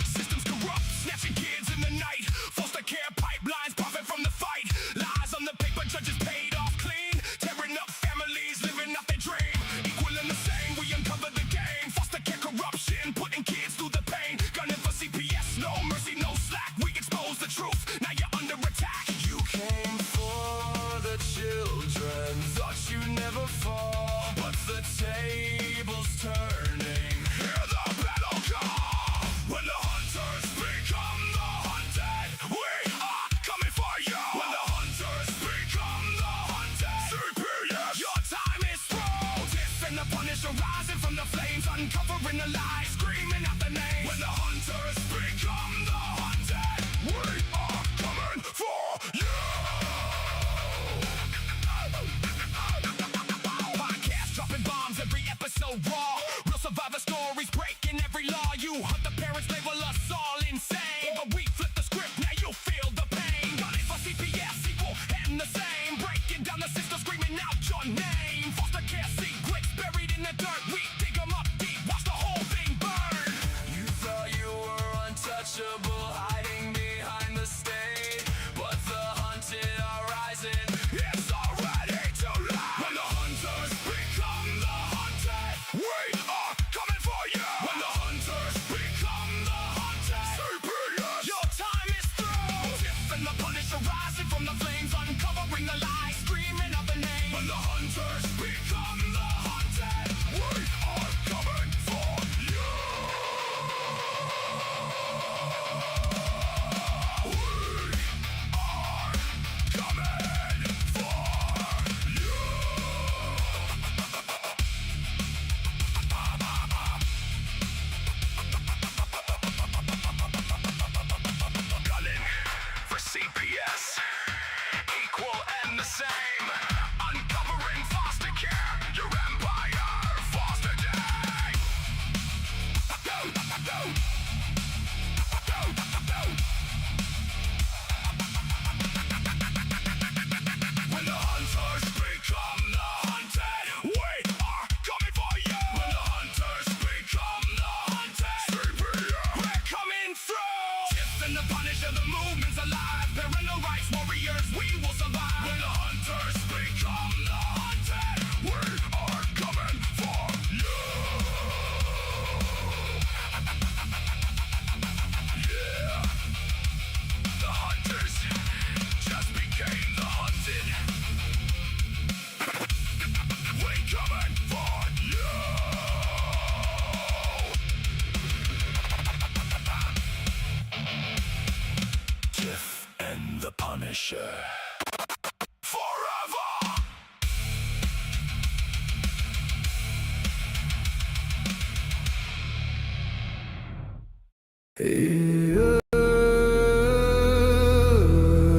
Systems corrupt, snatching kids in the night. Foster care pipelines profit from the fight. Lies on the paper, judges paid off clean. Tearing up families, living out their dream. Equal and the same, we uncover the game. Foster care corruption, putting kids through the pain. Gunning for CPS, no mercy, no slack. We expose the truth, now you're under attack. You came for the children, thought you'd never fall, but the table's turning. Hear the battle call. When the hunters become the hunted, we are coming for you. When the hunters become the hunted, CPS, your time is through. Tiff and The Punisher rising from the flames, uncovering the lies, screaming out the names. When the hunters become the hunted, we are coming for you. Podcast dropping bombs, every episode raw. Real survivor stories breaking every law. You hunt the parents, label us all insane, but we flip the script, now you feel the pain. Gunning for CPS, equal and the same. Breaking down the system, screaming out your name. Foster care secrets buried in the dirt. We dig them up deep, watch the whole thing burn. You thought you were untouchable, hiding behind the state, but the hunted are rising. It's already too late. When the hunters become the hunted, we are coming for you. When the hunters become the hunted, CPS, your time is through. Tiff and The Punisher rising from the flames, uncovering the lies, screaming out the name. When the hunters become the hunted, we are coming for you. We are coming for you. Gunning for CPS, equal and the same. Uncovering foster care, your empire, foster day. When the hunters become the hunted, we are coming for you. When the hunters become the hunted, CPS, we're coming through. Tiff and The Punisher, the movement's alive. Parental rights warriors, we will survive. When the hunters become the hunted, we are coming for you. Yeah, the hunters just became the hunted. We coming for you. Tiff and The Punisher. Forever.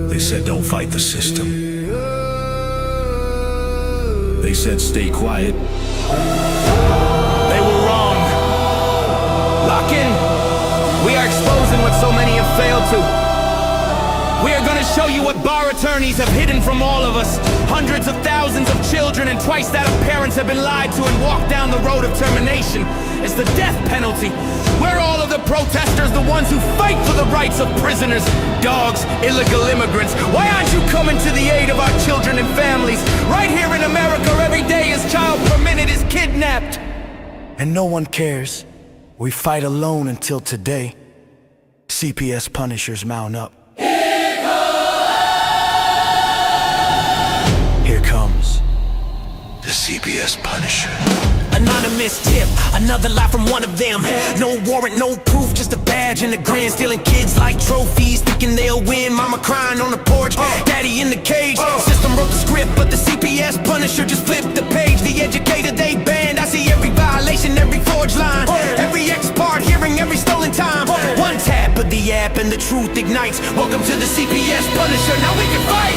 They said don't fight the system. They said stay quiet. They were wrong. Lock in. We are exposing what so many have failed to. We are gonna show you what bar attorneys have hidden from all of us. Hundreds of thousands of children and twice that of parents have been lied to and walked down the road of termination. It's the death penalty. We're all of the protesters, the ones who fight for the rights of prisoners, dogs, illegal immigrants. Why aren't you coming to the aid of our children and families? Right here in America, every day a child per minute is kidnapped. And no one cares. We fight alone until today. CPS Punishers mount up. Here comes the CPS Punisher. Anonymous tip, another lie from one of them. No warrant, no proof, just a badge and a grin. Stealing kids like trophies, thinking they'll win. Mama crying on the porch, daddy in the cage. System wrote the script, but the CPS Punisher just flipped the page. The educator they banned, I see every violation, every forged line, every ex part hearing, every stolen time. One the app and the truth ignites. Welcome to the CPS Punisher, now we can fight.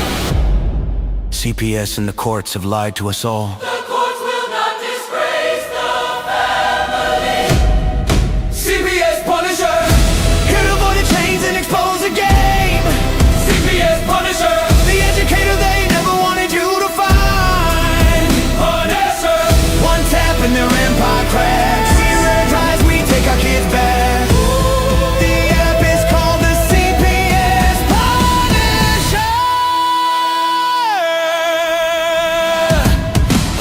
CPS and the courts have lied to us all. The courts will not disgrace the family. CPS Punisher, here to avoid the chains and expose the game. CPS Punisher, the educator they never wanted you to find. Punisher, one tap and their empire cracks. We rise, we take our kids back. The app is called the CPS Punisher.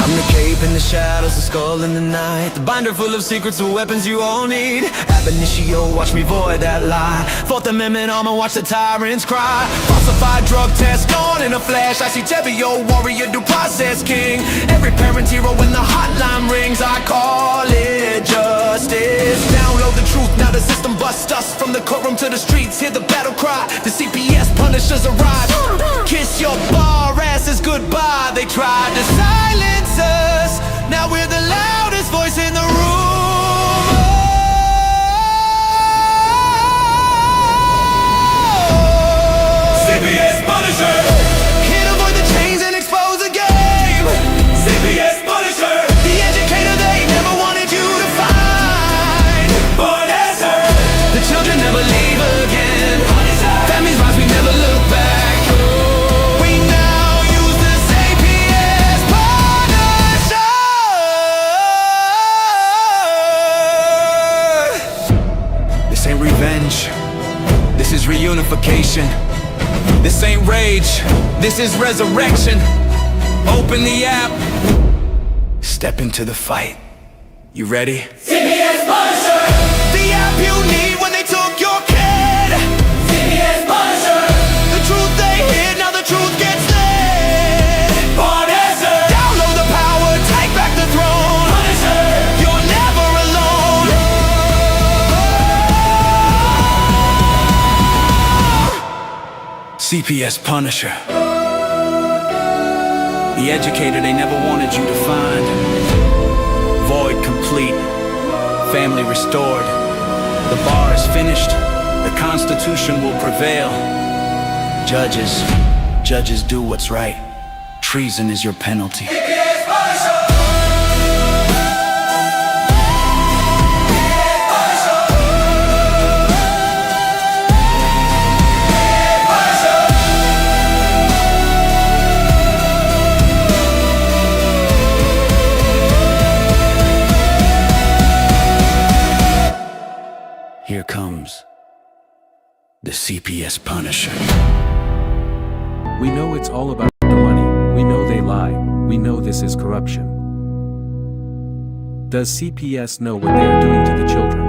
I'm the cape in the shadows, the skull in the night, the binder full of secrets and weapons you all need. Ab initio, watch me void that lie. Fourth Amendment armor, watch the tyrants cry. Falsified drug test gone in a flash. I see Tebio, warrior, due process king. Every parent hero when the hotline rings. I call it justice. Download the truth, now the system busts us. From the courtroom to the streets, hear the battle cry. The CPS Punishers arrive. Kiss your bar asses goodbye. They tried to silence us, now we're the loudest voice in the room. CPS Punisher, here to avoid the chains and expose the game. CPS Punisher, the educator they never wanted you to find. Punisher, the children never leave again. Punisher, families rise, we never look back. We now use the CPS Punisher. This ain't revenge, this is reunification. This ain't rage, this is resurrection. Open the app, step into the fight. You ready? CPS Punisher, the app you need when they took your kid. CPS Punisher, the truth they hid, now the truth gets lit. Punisher, download the power, take back the throne. Punisher, you're never alone. CPS Punisher, the educator they never wanted you to find. Void complete, family restored. The bar is finished, the Constitution will prevail. Judges do what's right. Treason is your penalty. CPS Punisher! Here comes the CPS Punisher. We know it's all about the money, we know they lie, we know this is corruption. Does CPS know what they are doing to the children?